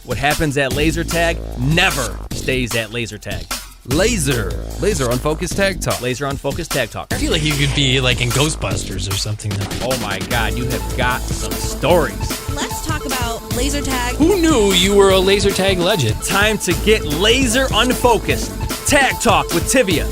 What happens at laser tag never stays at laser tag. Laser Unfocused Tag Talk. Laser Unfocused Tag Talk. I feel like you could be like in Ghostbusters or something. Oh my God, you have got some stories. Let's talk about laser tag. Who knew you were a laser tag legend? Time to get laser unfocused. Tag Talk with Tivia.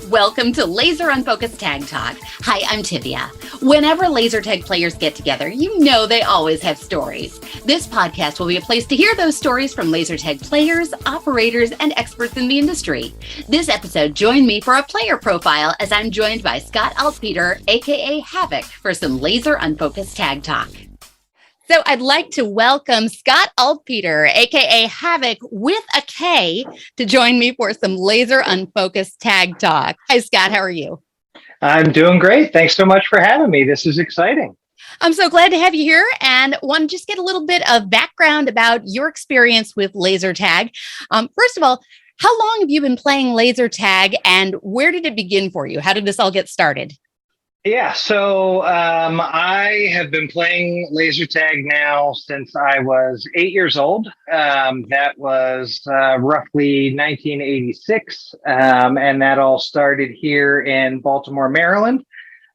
Welcome to Laser Unfocused Tag Talk. Hi, I'm Tivia. Whenever laser tag players get together, you know they always have stories. This podcast will be a place to hear those stories from laser tag players, operators, and experts in the industry. This episode, join me for a player profile as I'm joined by Scott Altpeter, aka Havok, for some Laser Unfocused Tag Talk. So I'd like to welcome Scott Altpeter, aka Havok with a K, to join me for some Laser Unfocused Tag Talk. Hi, Scott. How are you? I'm doing great. Thanks so much for having me. This is exciting. I'm so glad to have you here and want to just get a little bit of background about your experience with laser tag. First of all, how long have you been playing laser tag and where did it begin for you? How did this all get started? Yeah, so I have been playing laser tag now since I was 8 years old. That was roughly 1986, and that all started here in Baltimore, Maryland.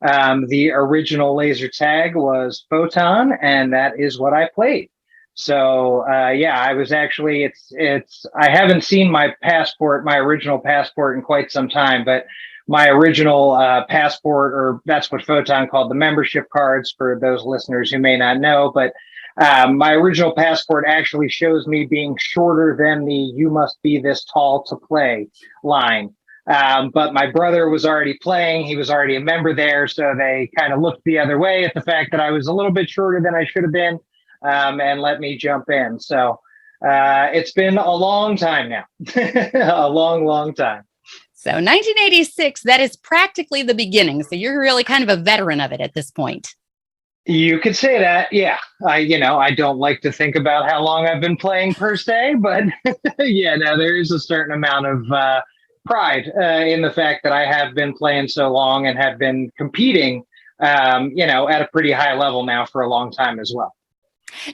The original laser tag was Photon, and that is what I played. So I was actually I haven't seen my original passport in quite some time, but my original passport, or that's what Photon called the membership cards for those listeners who may not know, but my original passport actually shows me being shorter than the "you must be this tall to play" line. But my brother was already playing. He was already a member there. So they kind of looked the other way at the fact that I was a little bit shorter than I should have been, and let me jump in. So it's been a long time now, a long time. So 1986, that is practically the beginning. So you're really kind of a veteran of it at this point. You could say that. Yeah. I don't like to think about how long I've been playing per se, but there is a certain amount of pride in the fact that I have been playing so long and have been competing, at a pretty high level now for a long time as well.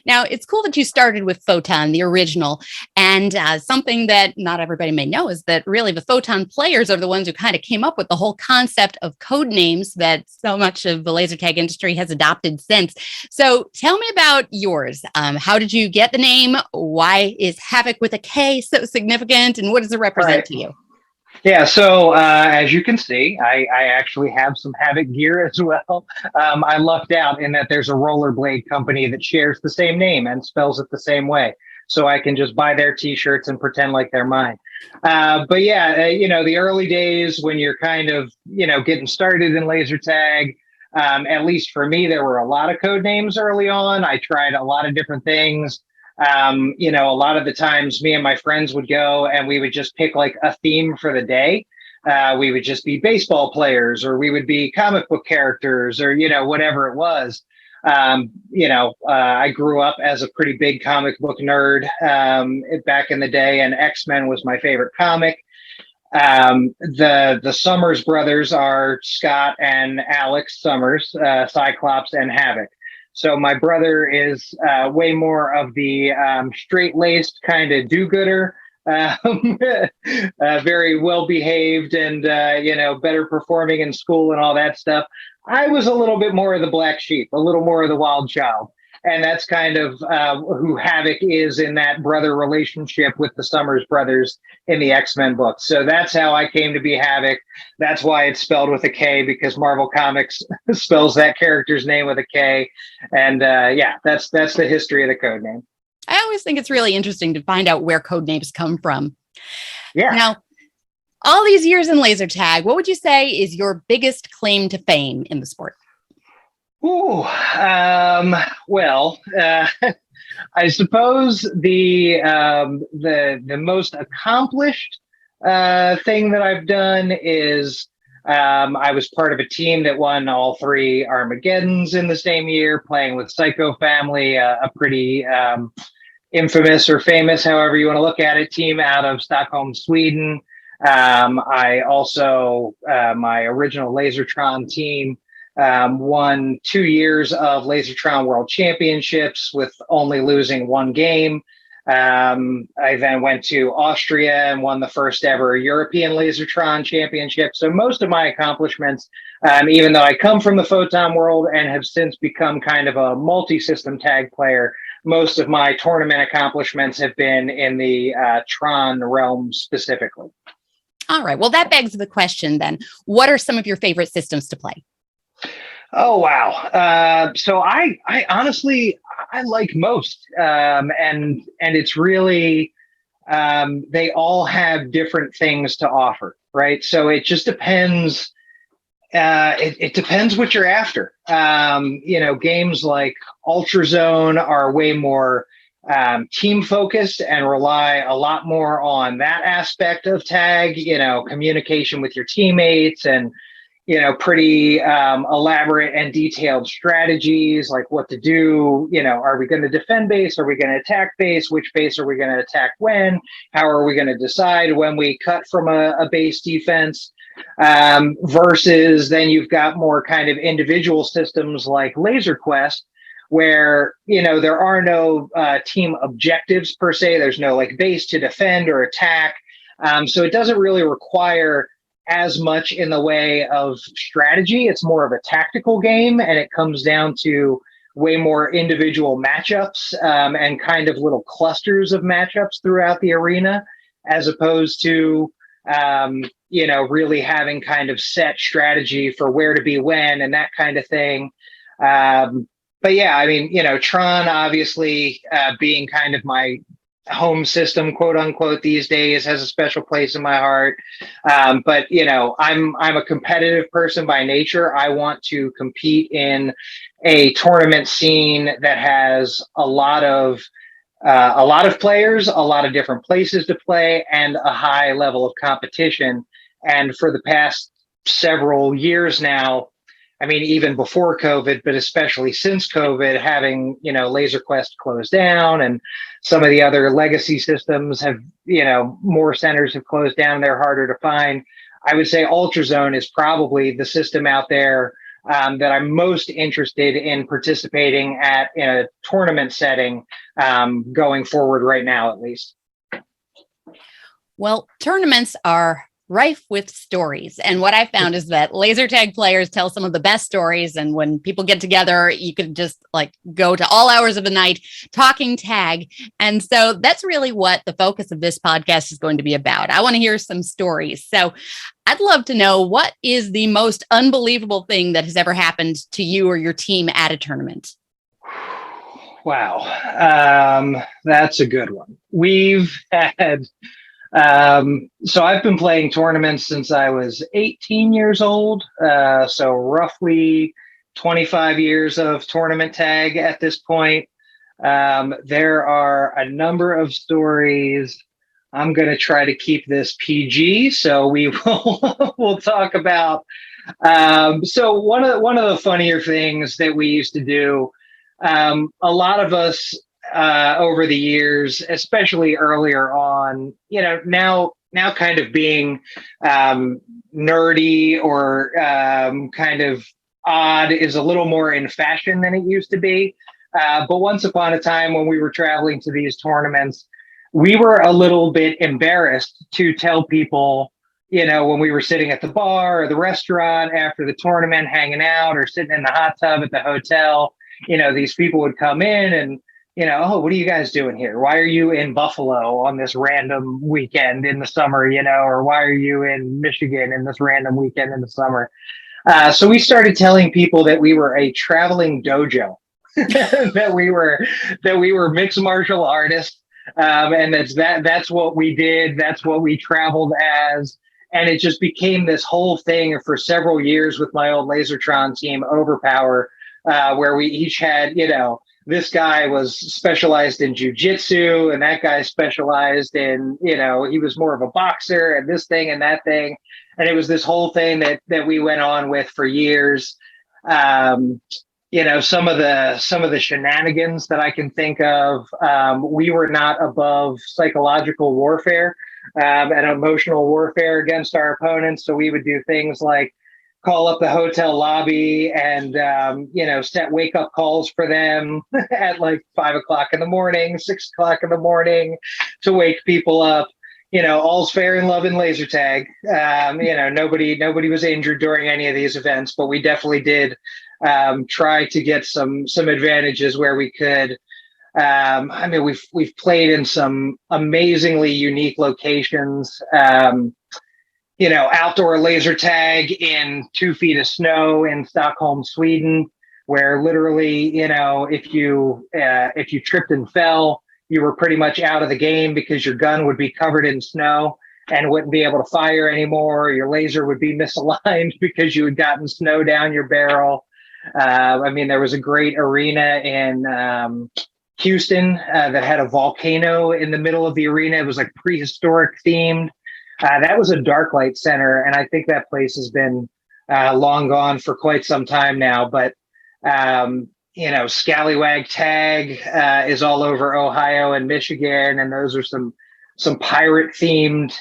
Now, it's cool that you started with Photon, the original, and something that not everybody may know is that really the Photon players are the ones who kind of came up with the whole concept of code names that so much of the laser tag industry has adopted since. So tell me about yours. How did you get the name? Why is Havok with a K so significant? And what does it represent to you? Yeah, so as you can see, I actually have some Havok gear as well. I lucked out in that there's a rollerblade company that shares the same name and spells it the same way. So I can just buy their T-shirts and pretend like they're mine. The early days when you're kind of, getting started in laser tag, at least for me, there were a lot of code names early on. I tried a lot of different things. A lot of the times me and my friends would go and we would just pick like a theme for the day. We would just be baseball players, or we would be comic book characters, or, whatever it was. I grew up as a pretty big comic book nerd back in the day, and X-Men was my favorite comic. The Summers brothers are Scott and Alex Summers, Cyclops and Havok. So my brother is way more of the straight-laced kind of do-gooder, very well-behaved and, better performing in school and all that stuff. I was a little bit more of the black sheep, a little more of the wild child. And that's kind of who Havok is in that brother relationship with the Summers brothers in the X-Men books. So that's how I came to be Havok. That's why it's spelled with a K, because Marvel Comics spells that character's name with a K. And that's the history of the code name. I always think it's really interesting to find out where code names come from. Yeah. Now, all these years in laser tag, what would you say is your biggest claim to fame in the sport? I suppose the most accomplished thing that I've done is I was part of a team that won all 3 Armageddons in the same year, playing with Psycho Family, a pretty infamous or famous, however you want to look at it, team out of Stockholm, Sweden. I also, my original Lasertron team won 2 years of Lasertron World Championships with only losing one game. I then went to Austria and won the first ever European Lasertron Championship. So most of my accomplishments, even though I come from the Photon world and have since become kind of a multi-system tag player, most of my tournament accomplishments have been in the Tron realm specifically. All right. Well, that begs the question then. What are some of your favorite systems to play? Oh, wow. So I honestly, I like most. And it's really, they all have different things to offer, right? So it just depends. It depends what you're after. Games like Ultrazone are way more team focused and rely a lot more on that aspect of tag, communication with your teammates and pretty elaborate and detailed strategies, like what to do. Are we going to defend base? Are we going to attack base? Which base are we going to attack when? How are we going to decide when we cut from a base defense? Versus then you've got more kind of individual systems like Laser Quest, where, there are no team objectives per se. There's no like base to defend or attack. So it doesn't really require as much in the way of strategy. It's more of a tactical game, and it comes down to way more individual matchups and kind of little clusters of matchups throughout the arena, as opposed to, really having kind of set strategy for where to be when and that kind of thing. But yeah, I mean, Tron obviously being kind of my home system, quote unquote, these days has a special place in my heart. But I'm a competitive person by nature. I want to compete in a tournament scene that has a lot of players, a lot of different places to play, and a high level of competition. And for the past several years now, I mean, even before COVID, but especially since COVID, having, Laser Quest closed down and some of the other legacy systems have, more centers have closed down. They're harder to find. I would say Ultrazone is probably the system out there that I'm most interested in participating at in a tournament setting going forward right now, at least. Well, tournaments are rife with stories. And what I found is that laser tag players tell some of the best stories. And when people get together, you can just like go to all hours of the night talking tag. And so that's really what the focus of this podcast is going to be about. I want to hear some stories. So I'd love to know, what is the most unbelievable thing that has ever happened to you or your team at a tournament? Wow. That's a good one. We've had so I've been playing tournaments since I was 18 years old. So roughly 25 years of tournament tag at this point. There are a number of stories. I'm going to try to keep this PG, so we will we'll talk about. So one of the funnier things that we used to do, a lot of us over the years, especially earlier on, now kind of being nerdy or kind of odd is a little more in fashion than it used to be. But once upon a time when we were traveling to these tournaments, we were a little bit embarrassed to tell people, when we were sitting at the bar or the restaurant after the tournament, hanging out or sitting in the hot tub at the hotel, these people would come in and, oh, what are you guys doing here? Why are you in Buffalo on this random weekend in the summer, or why are you in Michigan in this random weekend in the summer? So we started telling people that we were a traveling dojo, that we were mixed martial artists. And that's what we did. That's what we traveled as. And it just became this whole thing for several years with my old Lasertron team, Overpower, where we each had, this guy was specialized in jujitsu and that guy specialized in, he was more of a boxer and this thing and that thing. And it was this whole thing that we went on with for years. Some of the shenanigans that I can think of, we were not above psychological warfare and emotional warfare against our opponents. So we would do things like call up the hotel lobby and, set wake up calls for them at like 5 o'clock in the morning, 6 o'clock in the morning to wake people up. All's fair in love and laser tag. Nobody was injured during any of these events, but we definitely did try to get some advantages where we could. We've played in some amazingly unique locations. Outdoor laser tag in 2 feet of snow in Stockholm, Sweden, where literally, if you tripped and fell, you were pretty much out of the game because your gun would be covered in snow and wouldn't be able to fire anymore. Your laser would be misaligned because you had gotten snow down your barrel. There was a great arena in Houston that had a volcano in the middle of the arena. It was like prehistoric themed. That was a darklight center, and I think that place has been long gone for quite some time now. But Scallywag Tag is all over Ohio and Michigan, and those are some pirate themed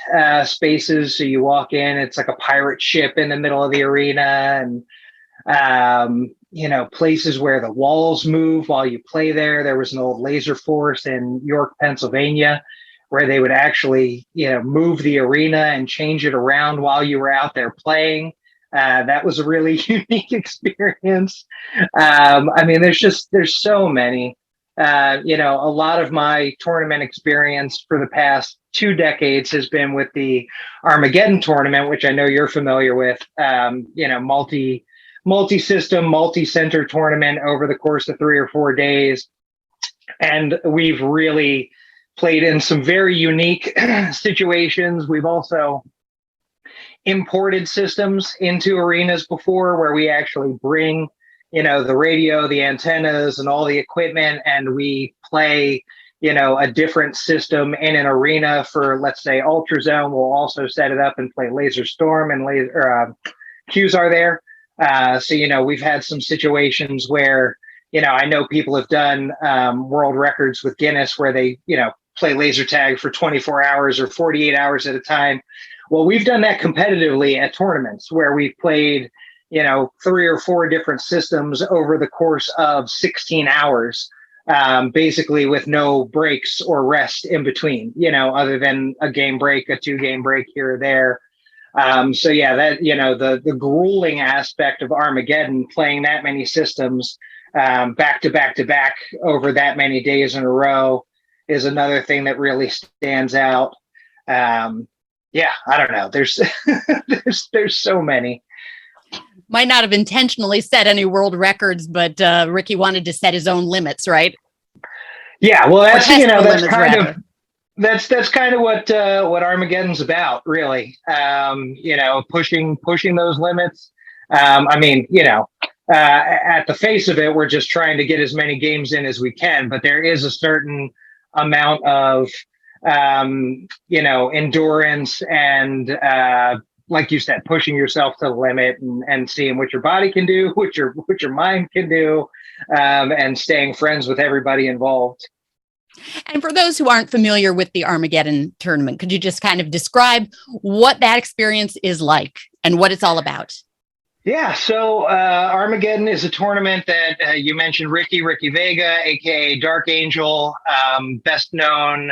spaces. So you walk in, it's like a pirate ship in the middle of the arena, and places where the walls move while you play there. There was an old laser force in York, Pennsylvania, where they would actually, move the arena and change it around while you were out there playing. That was a really unique experience. There's so many. A lot of my tournament experience for the past 2 decades has been with the Armageddon tournament, which I know you're familiar with. Multi-system, multi-center tournament over the course of 3 or 4 days. And we've really played in some very unique situations. We've also imported systems into arenas before, where we actually bring, the radio, the antennas, and all the equipment, and we play, a different system in an arena for, let's say, Ultrazone. We'll also set it up and play Laser Storm and Q's are there. We've had some situations where, I know people have done world records with Guinness where they, play laser tag for 24 hours or 48 hours at a time. Well, we've done that competitively at tournaments where we've played, 3 or 4 different systems over the course of 16 hours, basically with no breaks or rest in between, other than a game break, a 2-game break here or there. The grueling aspect of Armageddon, playing that many systems back to back to back over that many days in a row, is another thing that really stands out. I don't know. There's there's so many. Might not have intentionally set any world records, but Ricky wanted to set his own limits, right? Yeah, well, that's that's kind of what Armageddon's about, really. Pushing those limits. At the face of it, we're just trying to get as many games in as we can, but there is a certain amount of endurance and like you said, pushing yourself to the limit and seeing what your body can do, what your mind can do, and staying friends with everybody involved. And for those who aren't familiar with the Armageddon tournament, could you just kind of describe what that experience is like and what it's all about? Yeah, so Armageddon is a tournament that you mentioned Ricky Vega, aka Dark Angel, best known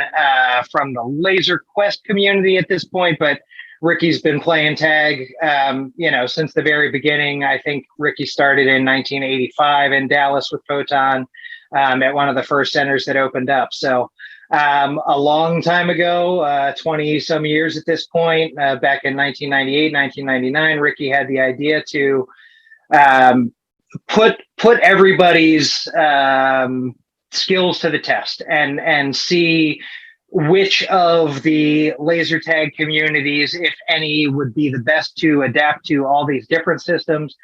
from the Laser Quest community at this point, but Ricky's been playing tag, since the very beginning. I think Ricky started in 1985 in Dallas with Photon at one of the first centers that opened up. So a long time ago, 20 some years at this point, back in 1998, 1999, Ricky had the idea to put everybody's skills to the test and see which of the laser tag communities, if any, would be the best to adapt to all these different systems.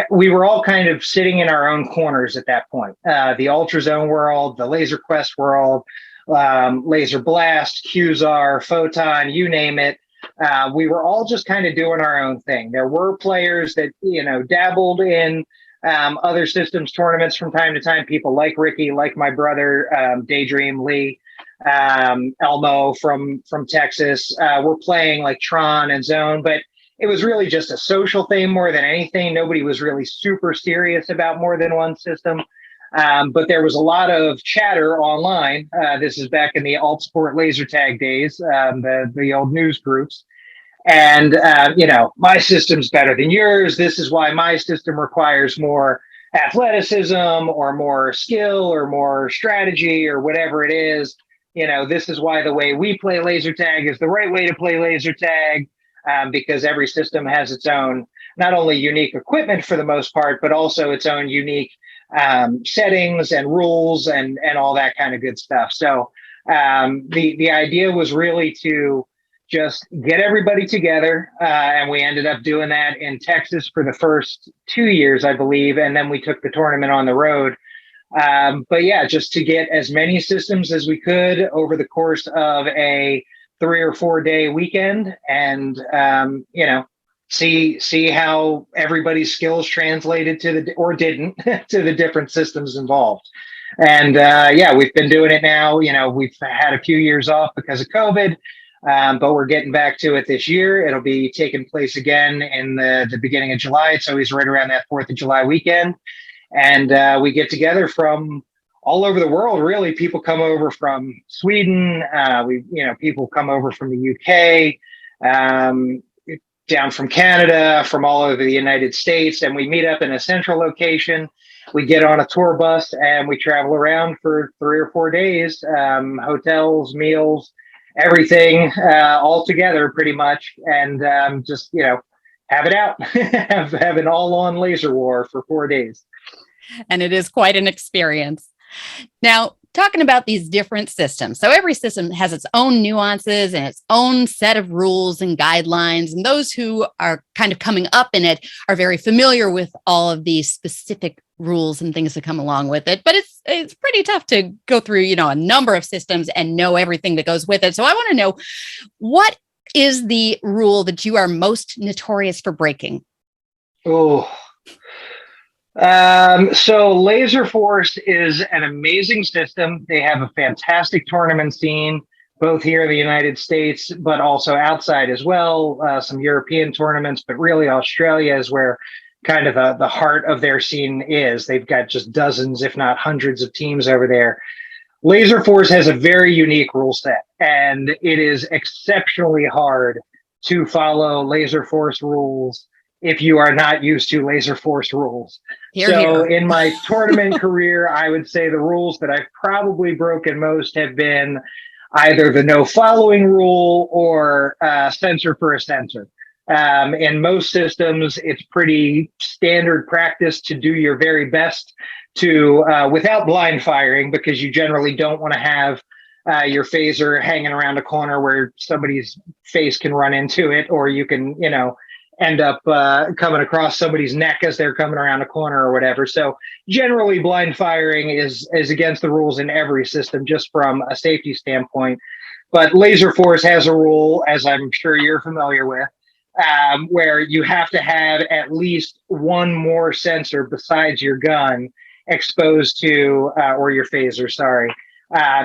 We were all kind of sitting in our own corners at that point. The Ultrazone world, the Laser Quest world, Laser Blast, Qzar, Photon, you name it. We were all just kind of doing our own thing. There were players that, dabbled in other systems tournaments from time to time. People like Ricky, like my brother, Daydream Lee, Elmo from Texas. We're playing like Tron and Zone, but it was really just a social thing more than anything. Nobody was really super serious about more than one system. But there was a lot of chatter online. This is back in the alt sport laser tag days, the old news groups. And, my system's better than yours. This is why my system requires more athleticism or more skill or more strategy or whatever it is. This is why the way we play laser tag is the right way to play laser tag, because every system has its own, not only unique equipment for the most part, but also its own unique settings and rules and all that kind of good stuff. So the idea was really to just get everybody together. And we ended up doing that in Texas for the first 2 years, I believe. And then we took the tournament on the road. But yeah, just to get as many systems as we could over the course of a 3 or 4 day weekend and, see how everybody's skills translated or didn't to the different systems involved. And we've been doing it now. We've had a few years off because of COVID. But we're getting back to it this year. It'll be taking place again in the beginning of July. It's always right around that 4th of July weekend. And we get together from all over the world, really. People come over from Sweden. People come over from the UK, down from Canada, from all over the United States. And we meet up in a central location. We get on a tour bus and we travel around for 3 or 4 days, hotels, meals, everything all together pretty much, and just have it out. have an all-on laser war for 4 days. And it is quite an experience. Now, talking about these different systems, so every system has its own nuances and its own set of rules and guidelines, and those who are kind of coming up in it are very familiar with all of these specific rules and things that come along with it. But it's pretty tough to go through, a number of systems and know everything that goes with it. So I want to know, what is the rule that you are most notorious for breaking? So Laser Force is an amazing system. They have a fantastic tournament scene, both here in the United States, but also outside as well. Some European tournaments, but really Australia is where kind of the heart of their scene is. They've got just dozens, if not hundreds of teams over there. Laser Force has a very unique rule set, and it is exceptionally hard to follow Laser Force rules if you are not used to Laser Force rules. So in my tournament career, I would say the rules that I've probably broken most have been either the no following rule or sensor for a sensor. In most systems, it's pretty standard practice to do your very best to, without blind firing, because you generally don't want to have your phaser hanging around a corner where somebody's face can run into it, or you can, end up coming across somebody's neck as they're coming around a corner or whatever. So generally blind firing is against the rules in every system, just from a safety standpoint. But Laser Force has a rule, as I'm sure you're familiar with, where you have to have at least one more sensor besides your gun exposed to, or your phaser, sorry,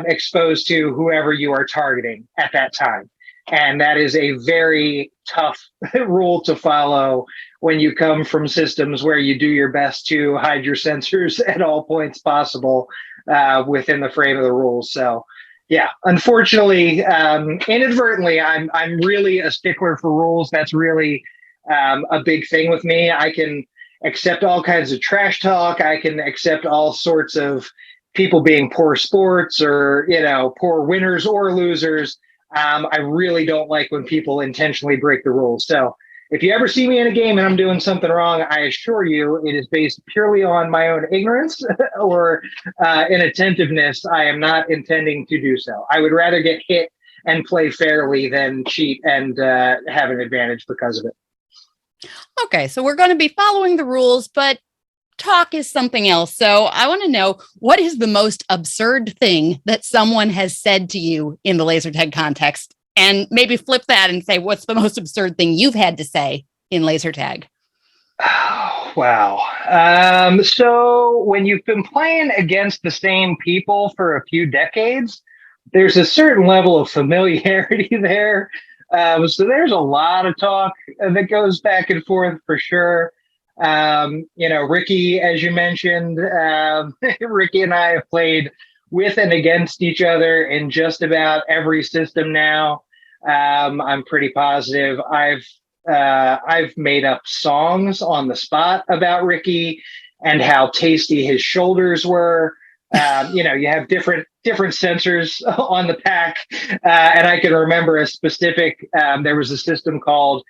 exposed to whoever you are targeting at that time. And that is a very tough rule to follow when you come from systems where you do your best to hide your sensors at all points possible within the frame of the rules. So, yeah, unfortunately, inadvertently, I'm really a stickler for rules. That's really a big thing with me. I can accept all kinds of trash talk. I can accept all sorts of people being poor sports or, poor winners or losers. I really don't like when people intentionally break the rules. So if you ever see me in a game and I'm doing something wrong, I assure you it is based purely on my own ignorance or inattentiveness. I am not intending to do so. I would rather get hit and play fairly than cheat and have an advantage because of it. Okay, so we're going to be following the rules, but talk is something else. So I want to know, what is the most absurd thing that someone has said to you in the laser tag context? And maybe flip that and say, what's the most absurd thing you've had to say in laser tag? Oh, wow. So when you've been playing against the same people for a few decades, there's a certain level of familiarity there So there's a lot of talk that goes back and forth for sure. Ricky, as you mentioned, Ricky and I have played with and against each other in just about every system now. I'm pretty positive. I've made up songs on the spot about Ricky and how tasty his shoulders were. You have different sensors on the pack, and I can remember a specific. There was a system called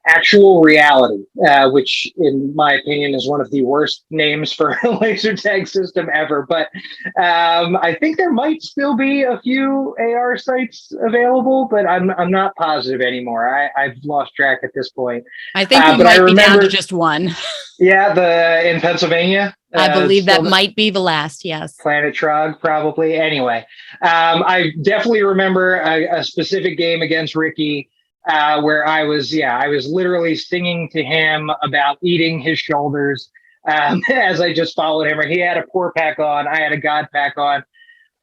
Actual Reality, which, in my opinion, is one of the worst names for a laser tag system ever. But I think there might still be a few AR sites available, but I'm not positive anymore. I've lost track at this point. I think we might be down to just one. Yeah, in Pennsylvania. I believe that might be the last. Yes, Planet Trog, probably. Anyway, I definitely remember a specific game against Ricky. Where I was literally singing to him about eating his shoulders as I just followed him. He had a poor pack on, I had a God pack on.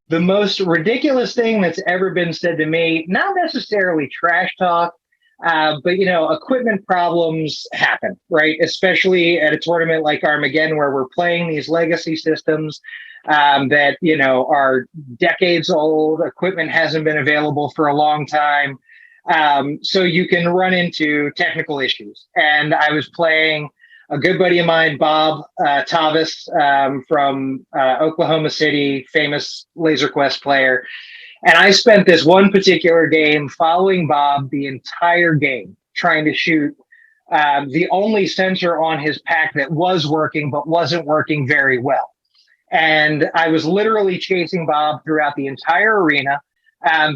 The most ridiculous thing that's ever been said to me, not necessarily trash talk, but equipment problems happen, right? Especially at a tournament like Armageddon, where we're playing these legacy systems that are decades old. Equipment hasn't been available for a long time. So you can run into technical issues. And I was playing a good buddy of mine, Bob Tavis, from Oklahoma City, famous Laser Quest player. And I spent this one particular game following Bob the entire game, trying to shoot the only sensor on his pack that was working, but wasn't working very well. And I was literally chasing Bob throughout the entire arena.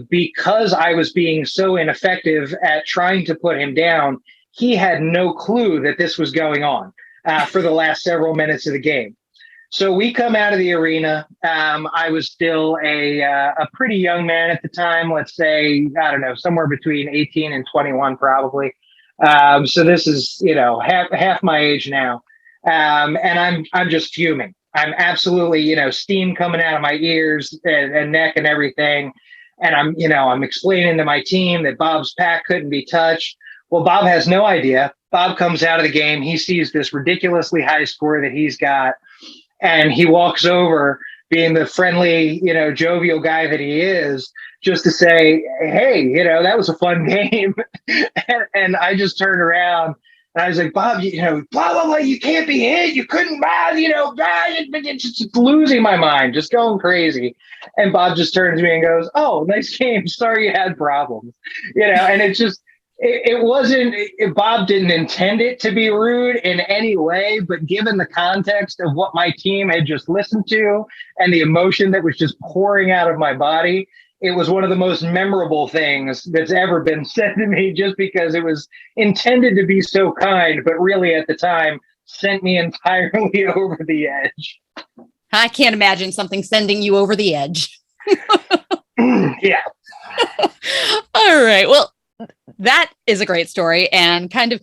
Because I was being so ineffective at trying to put him down, he had no clue that this was going on for the last several minutes of the game. So we come out of the arena. I was still a pretty young man at the time. Let's say, I don't know, somewhere between 18 and 21, probably. So this is, half my age now. And I'm just fuming. I'm absolutely, steam coming out of my ears and neck and everything. And I'm explaining to my team that Bob's pack couldn't be touched. Well, Bob has no idea. Bob comes out of the game. He sees this ridiculously high score that he's got. And he walks over, being the friendly, jovial guy that he is, just to say, hey, that was a fun game. and I just turned around and I was like, Bob, blah, blah, blah, you can't be hit. You couldn't buy, just losing my mind, just going crazy. And Bob just turns to me and goes, oh, nice game. Sorry you had problems. And it's just, it wasn't, Bob didn't intend it to be rude in any way, but given the context of what my team had just listened to and the emotion that was just pouring out of my body, it was one of the most memorable things that's ever been said to me, just because it was intended to be so kind, but really at the time sent me entirely over the edge. I can't imagine something sending you over the edge. Yeah. All right. Well, that is a great story, and kind of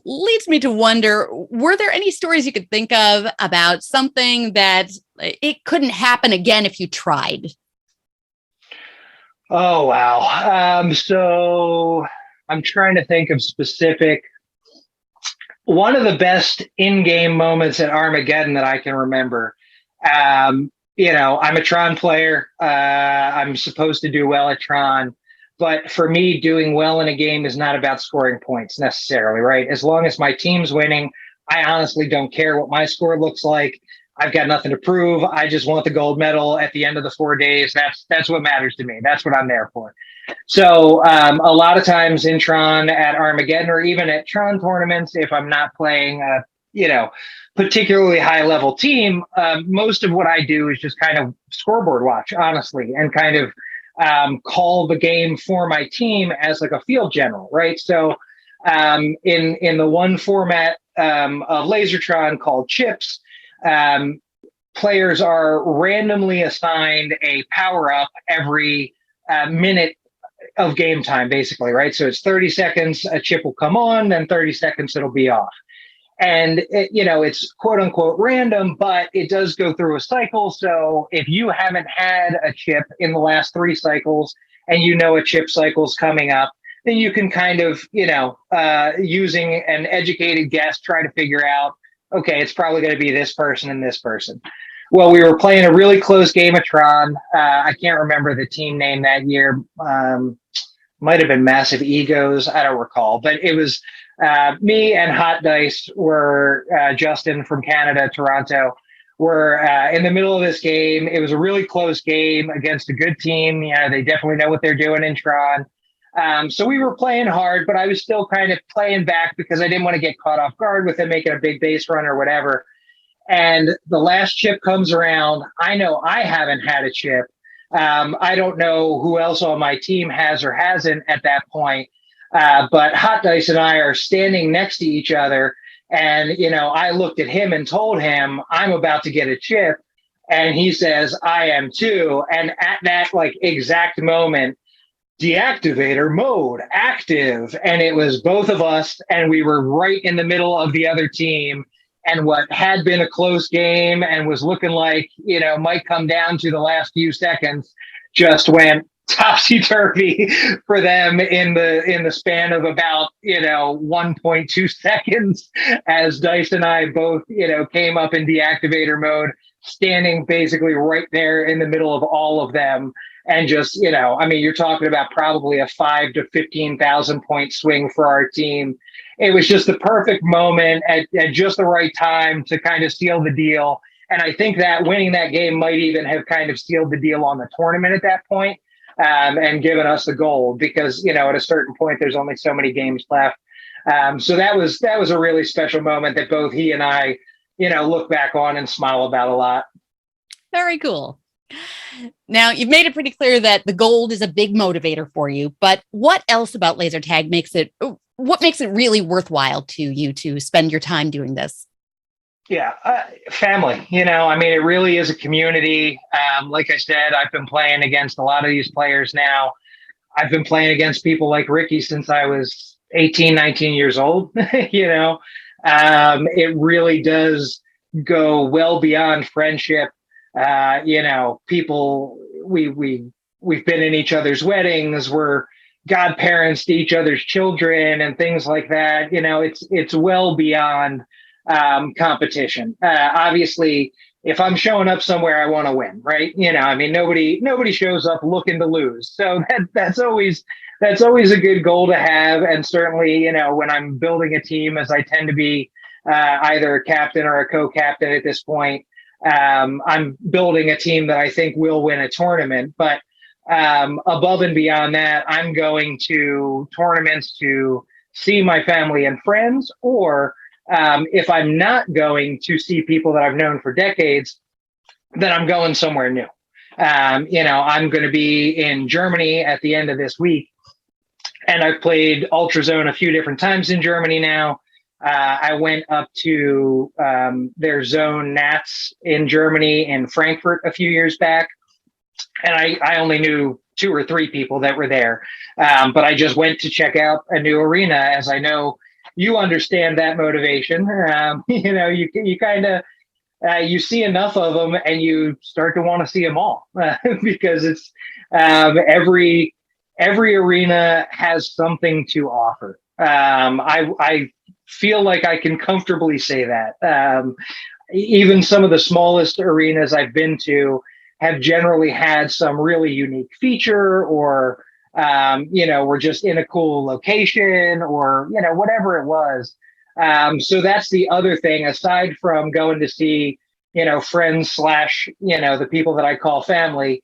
leads me to wonder, were there any stories you could think of about something that it couldn't happen again if you tried? Oh, wow. So I'm trying to think of specific. One of the best in-game moments at Armageddon that I can remember. I'm a Tron player. I'm supposed to do well at Tron. But for me, doing well in a game is not about scoring points necessarily, right? As long as my team's winning, I honestly don't care what my score looks like. I've got nothing to prove. I just want the gold medal at the end of the 4 days. That's what matters to me. That's what I'm there for. So a lot of times in Tron at Armageddon, or even at Tron tournaments, if I'm not playing a particularly high level team, most of what I do is just kind of scoreboard watch, honestly, and kind of call the game for my team as like a field general, right? So in the one format of Lasertron called Chips, players are randomly assigned a power up every minute of game time, basically, right? So it's 30 seconds, a chip will come on, then 30 seconds it'll be off. And it's quote unquote random, but it does go through a cycle. So if you haven't had a chip in the last 3 cycles and a chip cycle's coming up, then you can kind of, using an educated guess, try to figure out, okay, it's probably going to be this person and this person. Well, we were playing a really close game of Tron. I can't remember the team name that year. Might have been Massive Egos. I don't recall, but it was me and Hot Dice were Justin from Canada, Toronto. Were in the middle of this game. It was a really close game against a good team. They definitely know what they're doing in Tron. So we were playing hard, but I was still kind of playing back because I didn't want to get caught off guard with him making a big base run or whatever. And the last chip comes around. I know I haven't had a chip. I don't know who else on my team has or hasn't at that point. But Hot Dice and I are standing next to each other. And, I looked at him and told him, I'm about to get a chip. And he says, I am too. And at that exact moment, deactivator mode active. And it was both of us. And we were right in the middle of the other team. And what had been a close game and was looking like, might come down to the last few seconds just went topsy-turvy for them in the span of about 1.2 seconds as Dice and I both came up in deactivator mode, standing basically right there in the middle of all of them. And just, you're talking about probably a 5 to 15,000 point swing for our team. It was just the perfect moment at just the right time to kind of seal the deal. And I think that winning that game might even have kind of sealed the deal on the tournament at that point, and given us the gold because, at a certain point, there's only so many games left. So that was a really special moment that both he and I, look back on and smile about a lot. Very cool. Now, you've made it pretty clear that the gold is a big motivator for you, but what else about laser tag makes it really worthwhile to you to spend your time doing this? Yeah, family, it really is a community. Like I said, I've been playing against a lot of these players now. I've been playing against people like Ricky since I was 18, 19 years old. It really does go well beyond friendship. People, we've been in each other's weddings. We're godparents to each other's children and things like that. It's well beyond competition. Obviously, if I'm showing up somewhere, I want to win, right? Nobody shows up looking to lose. So that's always a good goal to have. And certainly, when I'm building a team, as I tend to be either a captain or a co-captain at this point, I'm building a team that I think will win a tournament. But above and beyond that, I'm going to tournaments to see my family and friends, or if I'm not going to see people that I've known for decades, then I'm going somewhere new. I'm going to be in Germany at the end of this week, and I've played Ultrazone a few different times in Germany now. I went up to their zone Nats in Germany in Frankfurt a few years back, and I only knew 2 or 3 people that were there, but I just went to check out a new arena, as I know you understand that motivation. You kind of you see enough of them, and you start to want to see them all because it's every arena has something to offer. I feel like I can comfortably say that. Even some of the smallest arenas I've been to have generally had some really unique feature, or we're just in a cool location, or whatever it was. So that's the other thing, aside from going to see friends / the people that I call family,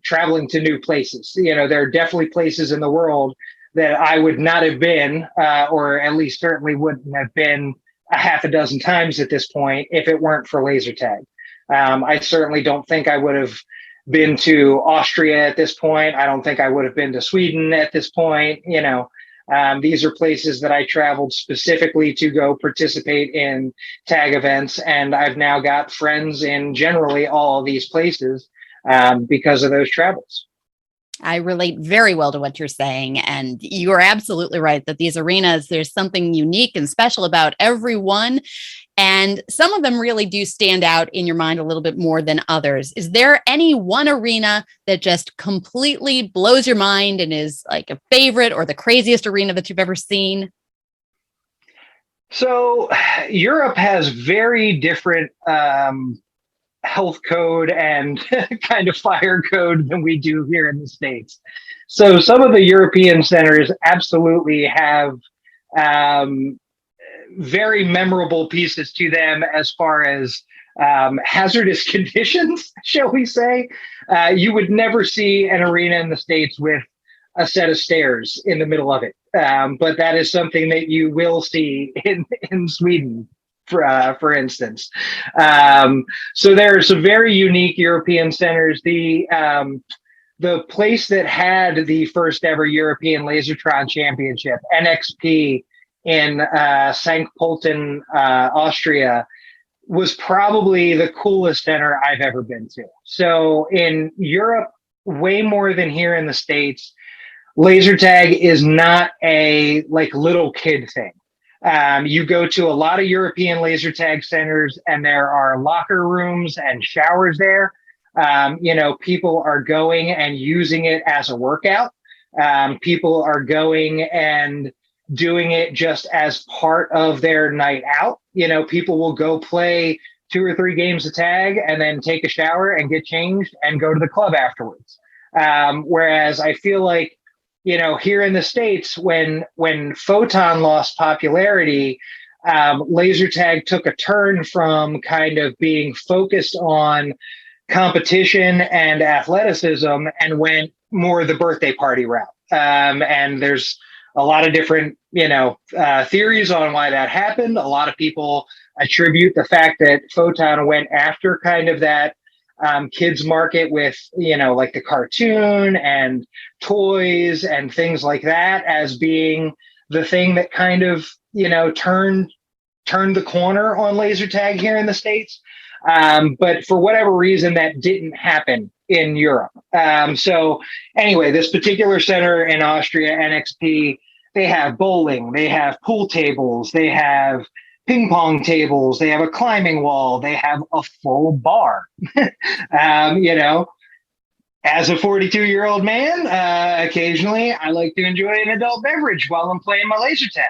traveling to new places. There are definitely places in the world that I would not have been, or at least certainly wouldn't have been a half a dozen times at this point if it weren't for laser tag. I certainly don't think I would have been to Austria at this point. I don't think I would have been to Sweden at this point. These are places that I traveled specifically to go participate in tag events. And I've now got friends in generally all of these places because of those travels. I relate very well to what you're saying. And you are absolutely right that these arenas, there's something unique and special about every one. And some of them really do stand out in your mind a little bit more than others. Is there any one arena that just completely blows your mind and is like a favorite or the craziest arena that you've ever seen? So Europe has very different health code and kind of fire code than we do here in the States. So some of the European centers absolutely have very memorable pieces to them as far as hazardous conditions, shall we say. You would never see an arena in the States with a set of stairs in the middle of it. But that is something that you will see in Sweden, for instance. So there are some very unique European centers. The place that had the first ever European Lasertron Championship, NXP, in St. Pölten, Austria, was probably the coolest center I've ever been to. So in Europe, way more than here in the States, laser tag is not a like little kid thing. You go to a lot of European laser tag centers and there are locker rooms and showers there. People are going and using it as a workout. People are going and doing it just as part of their night out. People will go play 2 or 3 games of tag and then take a shower and get changed and go to the club afterwards. Whereas I feel like, here in the States, when Photon lost popularity, laser tag took a turn from kind of being focused on competition and athleticism and went more the birthday party route. And there's a lot of different, theories on why that happened. A lot of people attribute the fact that Photon went after kind of that kids market with, like the cartoon and toys and things like that as being the thing that kind of, turned the corner on laser tag here in the States. But for whatever reason, that didn't happen in Europe. So anyway, this particular center in Austria, NXP, they have bowling, they have pool tables, they have ping pong tables, they have a climbing wall, they have a full bar. As a 42-year-old man, occasionally I like to enjoy an adult beverage while I'm playing my laser tag.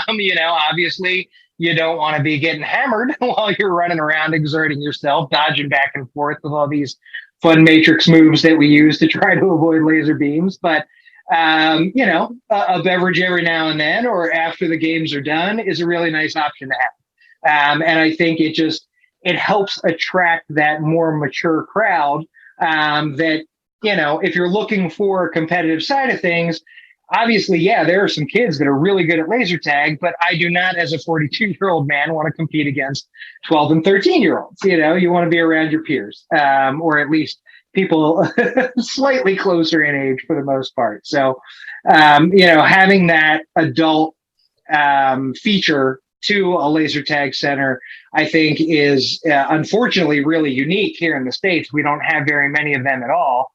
Obviously you don't want to be getting hammered while you're running around exerting yourself, dodging back and forth with all these fun matrix moves that we use to try to avoid laser beams. But a beverage every now and then or after the games are done is a really nice option to have. And I think it helps attract that more mature crowd that, if you're looking for a competitive side of things, obviously, yeah, there are some kids that are really good at laser tag, but I do not, as a 42-year-old man, want to compete against 12 and 13-year-olds. You want to be around your peers, or at least people slightly closer in age for the most part. So, having that adult feature to a laser tag center, I think is unfortunately really unique here in the States. We don't have very many of them at all.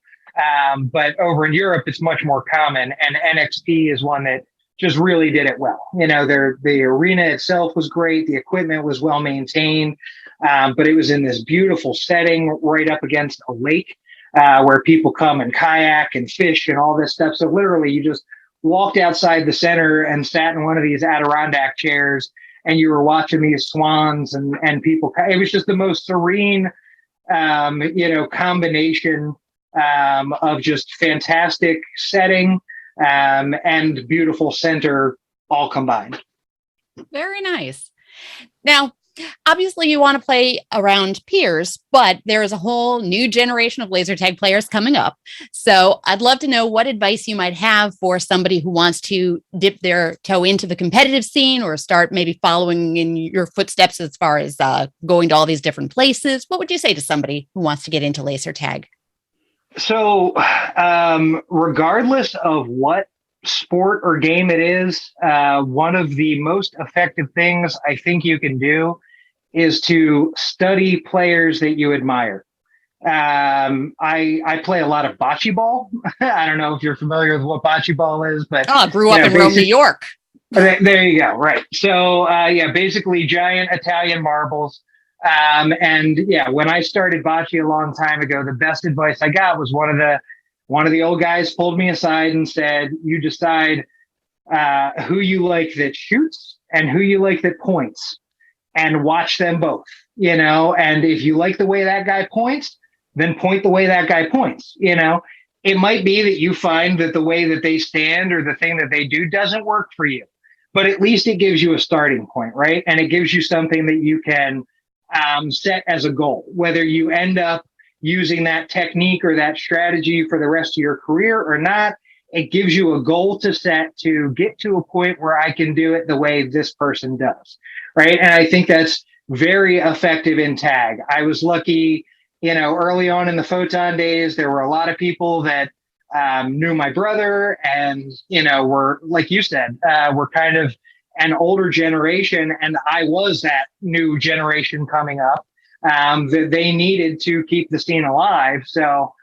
But over in Europe, it's much more common. And NXP is one that just really did it well. The arena itself was great. The equipment was well maintained, but it was in this beautiful setting right up against a lake where people come and kayak and fish and all this stuff. So literally you just walked outside the center and sat in one of these Adirondack chairs and you were watching these swans and people. It was just the most serene, combination of just fantastic setting and beautiful center all combined. Very nice. Now, obviously you want to play around peers, but there is a whole new generation of laser tag players coming up. So I'd love to know what advice you might have for somebody who wants to dip their toe into the competitive scene or start maybe following in your footsteps as far as going to all these different places. What would you say to somebody who wants to get into laser tag? So regardless of what sport or game it is, one of the most effective things I think you can do is to study players that you admire. I play a lot of bocce ball. I don't know if you're familiar with what bocce ball is, but Oh, grew up in Rome, New York. There you go. Right. So, basically giant Italian marbles. And yeah, when I started bocce a long time ago, the best advice I got was one of the old guys pulled me aside and said, "You decide who you like that shoots and who you like that points, and watch them both. And if you like the way that guy points, then point the way that guy points. It might be that you find that the way that they stand or the thing that they do doesn't work for you, but at least it gives you a starting point, right? And it gives you something that you can set as a goal, whether you end up using that technique or that strategy for the rest of your career or not. It gives you a goal to set to get to a point where I can do it the way this person does, right? And I think that's very effective in tag. I was lucky, early on in the Photon days, there were a lot of people that knew my brother and, were, like you said, were kind of an older generation. And I was that new generation coming up that they needed to keep the scene alive. So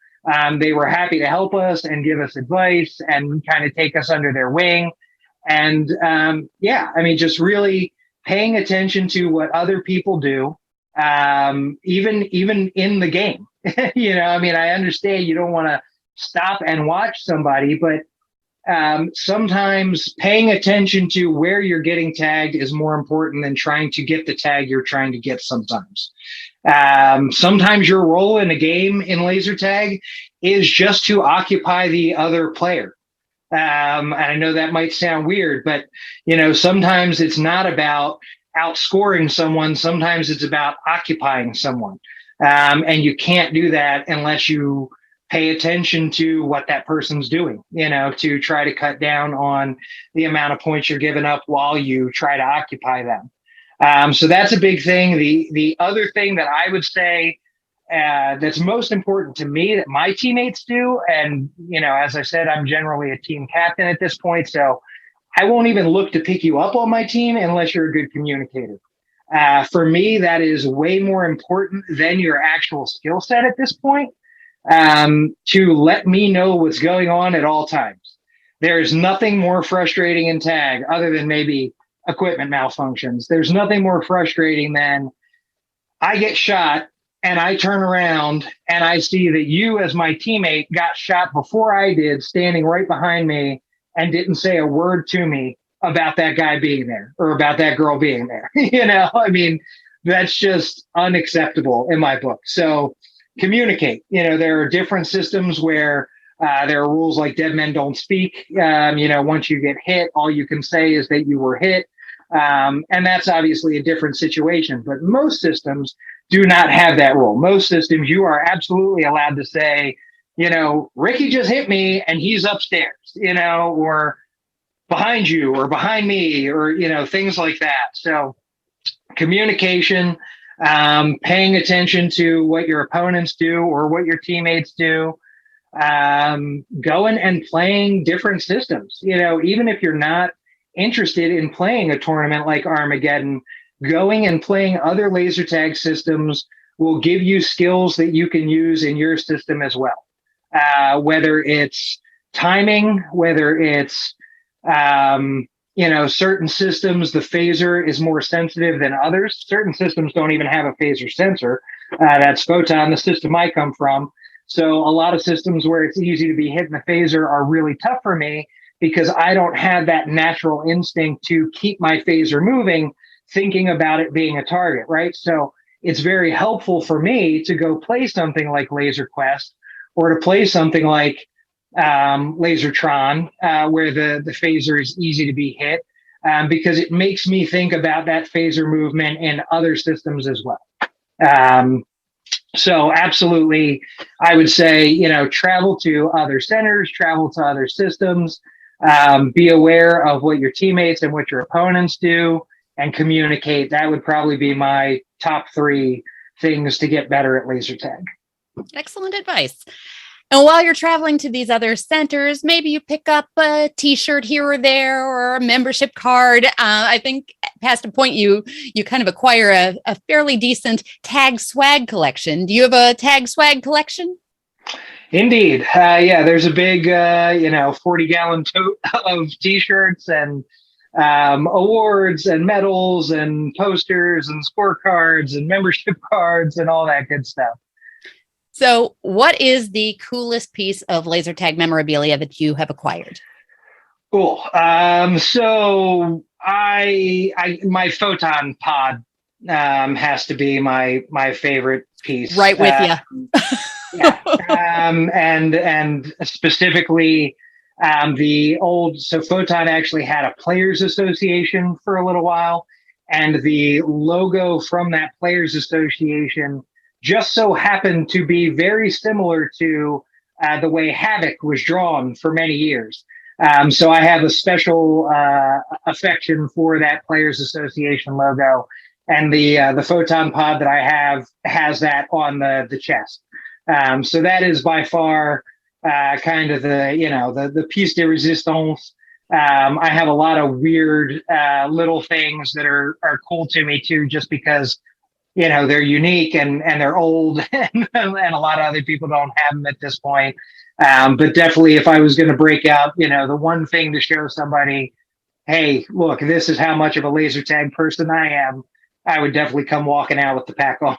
they were happy to help us and give us advice and kind of take us under their wing. And just really paying attention to what other people do, even in the game. I understand you don't want to stop and watch somebody, but sometimes paying attention to where you're getting tagged is more important than trying to get the tag you're trying to get sometimes. Sometimes your role in a game in laser tag is just to occupy the other player. And I know that might sound weird, but sometimes it's not about outscoring someone. Sometimes it's about occupying someone. And you can't do that unless you pay attention to what that person's doing, to try to cut down on the amount of points you're giving up while you try to occupy them. So that's a big thing. The other thing that I would say that's most important to me that my teammates do, and as I said, I'm generally a team captain at this point, so I won't even look to pick you up on my team unless you're a good communicator. For me, that is way more important than your actual skill set at this point, to let me know what's going on at all times. There's nothing more frustrating in tag other than maybe equipment malfunctions. There's nothing more frustrating than I get shot and I turn around and I see that you as my teammate got shot before I did, standing right behind me and didn't say a word to me about that guy being there or about that girl being there. That's just unacceptable in my book. So communicate. There are different systems where there are rules like dead men don't speak. Once you get hit, all you can say is that you were hit. And that's obviously a different situation, but most systems do not have that rule. Most systems, you are absolutely allowed to say, Ricky just hit me and he's upstairs, or behind you or behind me, or, things like that. So communication, paying attention to what your opponents do or what your teammates do, going and playing different systems, even if you're not interested in playing a tournament like Armageddon, going and playing other laser tag systems will give you skills that you can use in your system as well. Whether it's timing, whether it's, certain systems, the phaser is more sensitive than others. Certain systems don't even have a phaser sensor. That's Photon, the system I come from. So a lot of systems where it's easy to be hit in the phaser are really tough for me because I don't have that natural instinct to keep my phaser moving, thinking about it being a target, right? So it's very helpful for me to go play something like Laser Quest or to play something like Lasertron, where the phaser is easy to be hit, because it makes me think about that phaser movement in other systems as well. So absolutely, I would say, travel to other centers, travel to other systems, be aware of what your teammates and what your opponents do, and communicate. That would probably be my top 3 things to get better at laser tag. Excellent advice. And while you're traveling to these other centers, maybe you pick up a T-shirt here or there or a membership card. I think past a point, you kind of acquire a fairly decent tag swag collection. Do you have a tag swag collection? Indeed. Yeah, there's a big, 40-gallon tote of T-shirts and awards and medals and posters and scorecards and membership cards and all that good stuff. So what is the coolest piece of laser tag memorabilia that you have acquired? Cool. So my photon pod has to be my favorite piece. Right with you. Yeah. And specifically so Photon actually had a players association for a little while, and the logo from that players association just so happened to be very similar to the way Havok was drawn for many years. So I have a special affection for that Players Association logo, and the photon pod that I have has that on the chest. So that is by far kind of the piece de resistance. I have a lot of weird little things that are cool to me too, just because they're unique and they're old and a lot of other people don't have them at this point. But definitely if I was going to break out, the one thing to show somebody, hey, look, this is how much of a laser tag person I am, I would definitely come walking out with the pack on.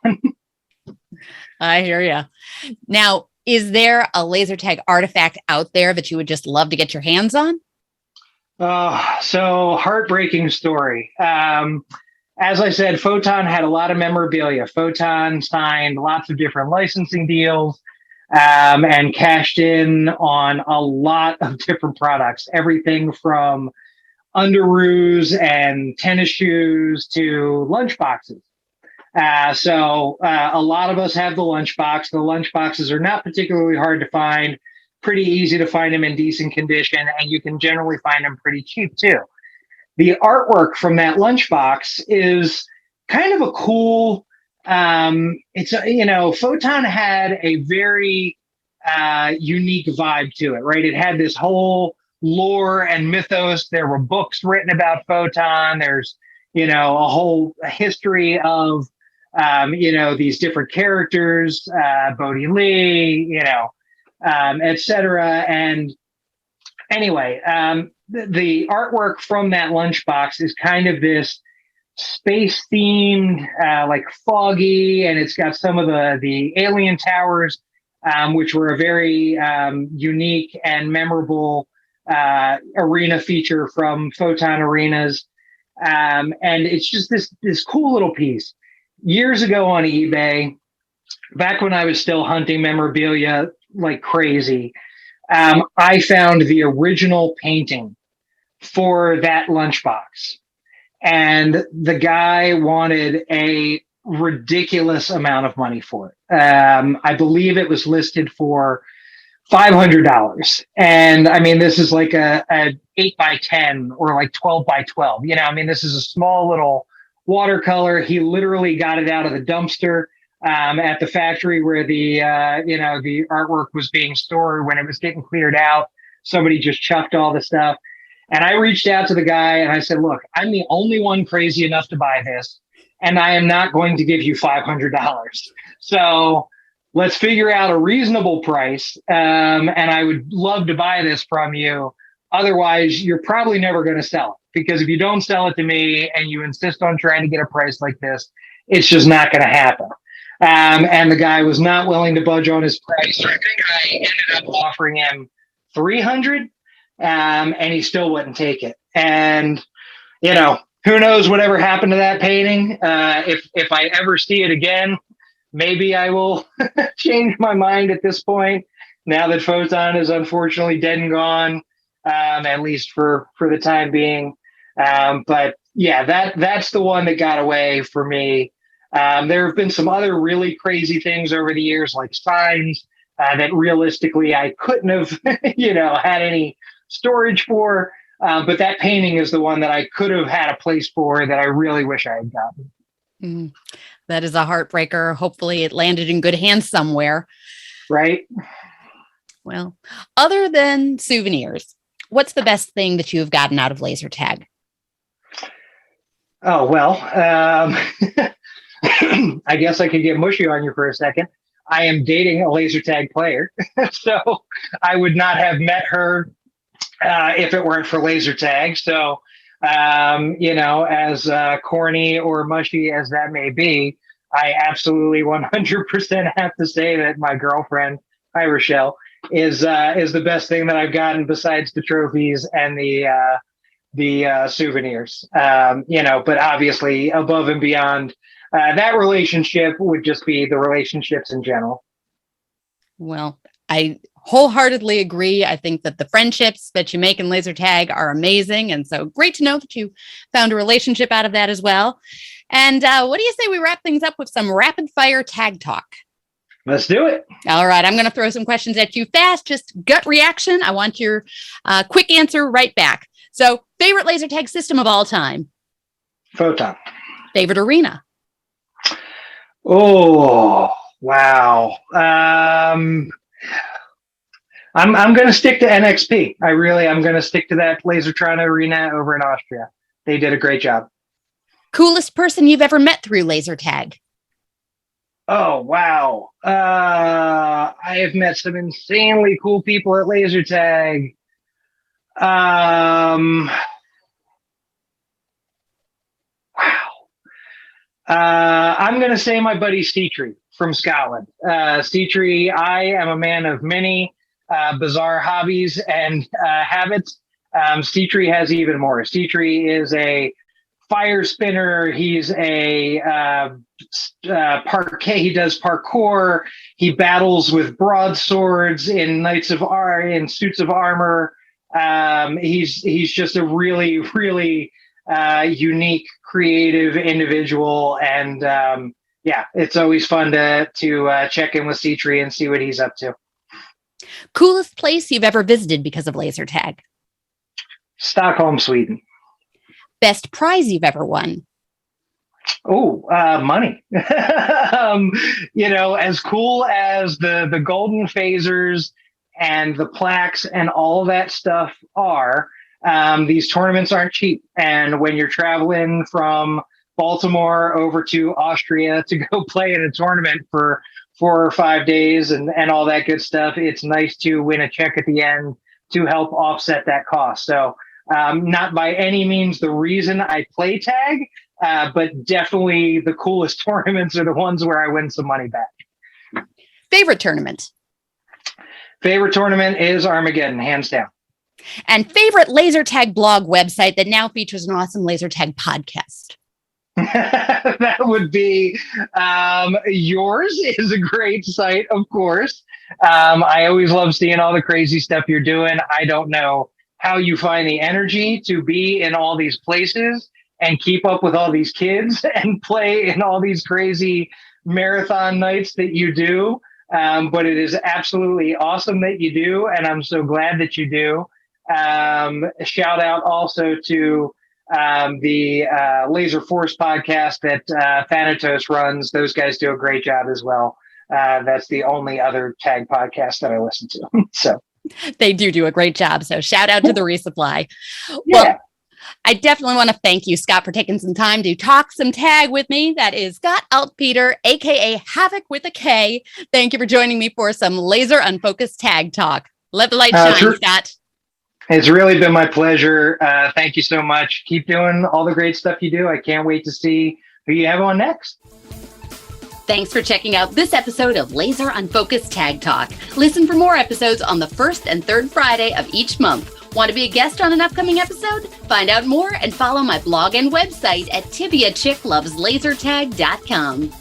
I hear you. Now, is there a laser tag artifact out there that you would just love to get your hands on? So heartbreaking story. As I said, Photon had a lot of memorabilia. Photon signed lots of different licensing deals and cashed in on a lot of different products, everything from underoos and tennis shoes to lunch boxes. So a lot of us have the lunchbox. The lunchboxes are not particularly hard to find, pretty easy to find them in decent condition, and you can generally find them pretty cheap too. The artwork from that lunchbox is kind of a cool, Photon had a very unique vibe to it, right? It had this whole lore and mythos. There were books written about Photon. There's, a whole history of, these different characters, Bodhi Lee, et cetera. And anyway, the artwork from that lunchbox is kind of this space themed, like foggy, and it's got some of the alien towers, which were a very unique and memorable arena feature from Photon Arenas. And it's just this cool little piece. Years ago on eBay, back when I was still hunting memorabilia like crazy, I found the original painting for that lunchbox. And the guy wanted a ridiculous amount of money for it. I believe it was listed for $500. And I mean, this is like a 8x10 or like 12x12. This is a small little watercolor. He literally got it out of the dumpster at the factory where the artwork was being stored. When it was getting cleared out, somebody just chucked all the stuff. And I reached out to the guy and I said, look, I'm the only one crazy enough to buy this, and I am not going to give you $500. So let's figure out a reasonable price. And I would love to buy this from you. Otherwise, you're probably never going to sell it, because if you don't sell it to me and you insist on trying to get a price like this, it's just not going to happen. And the guy was not willing to budge on his price. So I think I ended up offering him $300, and he still wouldn't take it. And, who knows whatever happened to that painting. If I ever see it again, maybe I will change my mind at this point, now that Photon is unfortunately dead and gone, at least for the time being. But yeah, that's the one that got away for me. There have been some other really crazy things over the years, like signs that realistically I couldn't have, had any storage for. But that painting is the one that I could have had a place for that I really wish I had gotten. Mm, that is a heartbreaker. Hopefully it landed in good hands somewhere. Right. Well, other than souvenirs, what's the best thing that you have gotten out of laser tag? Oh, well, I guess I could get mushy on you for a second. I am dating a laser tag player, so I would not have met her if it weren't for laser tag. So, as corny or mushy as that may be, I absolutely 100% have to say that my girlfriend, hi Rochelle, is the best thing that I've gotten besides the trophies and the souvenirs. But obviously above and beyond that relationship would just be the relationships in general. Well, I wholeheartedly agree. I think that the friendships that you make in laser tag are amazing. And so great to know that you found a relationship out of that as well. And what do you say we wrap things up with some rapid fire tag talk? Let's do it. All right. I'm going to throw some questions at you fast, just gut reaction. I want your quick answer right back. So favorite laser tag system of all time? Photon. Favorite arena? Oh, wow. I'm going to stick to NXP. I'm going to stick to that Lasertron arena over in Austria. They did a great job. Coolest person you've ever met through laser tag? Oh, wow. I have met some insanely cool people at laser tag. Wow. I'm going to say my buddy Steetree from Scotland. Steetree, I am a man of many bizarre hobbies and habits. Steetree has even more. Steetree is a fire spinner. He's a parquet. He does parkour. He battles with broadswords in in suits of armor. He's just a really, really unique, creative individual. And it's always fun to check in with Steetree and see what he's up to. Coolest place you've ever visited because of laser tag? Stockholm, Sweden. Best prize you've ever won? Oh, money. As cool as the golden phasers and the plaques and all that stuff are, these tournaments aren't cheap. And when you're traveling from Baltimore over to Austria to go play in a tournament for 4 or 5 days and all that good stuff, it's nice to win a check at the end to help offset that cost. So not by any means the reason I play tag, but definitely the coolest tournaments are the ones where I win some money back. Favorite tournament? Favorite tournament is Armageddon, hands down. And favorite laser tag blog website that now features an awesome laser tag podcast? That would be yours is a great site, of course. I always love seeing all the crazy stuff you're doing. I don't know how you find the energy to be in all these places and keep up with all these kids and play in all these crazy marathon nights that you do. But it is absolutely awesome that you do. And I'm so glad that you do. Shout out also to the Laser Force podcast that Thanatos runs. Those guys do a great job as well. That's the only other tag podcast that I listen to. So they do a great job. So shout out to the resupply. Yeah. Well, I definitely want to thank you, Scott, for taking some time to talk some tag with me. That is Scott Altpeter, aka Havok with a K. Thank you for joining me for some Laser Unfocused Tag Talk. Let the light shine, Scott. It's really been my pleasure. Thank you so much. Keep doing all the great stuff you do. I can't wait to see who you have on next. Thanks for checking out this episode of Laser Unfocused Tag Talk. Listen for more episodes on the first and third Friday of each month. Want to be a guest on an upcoming episode? Find out more and follow my blog and website at TiviaChickLovesLaserTag.com.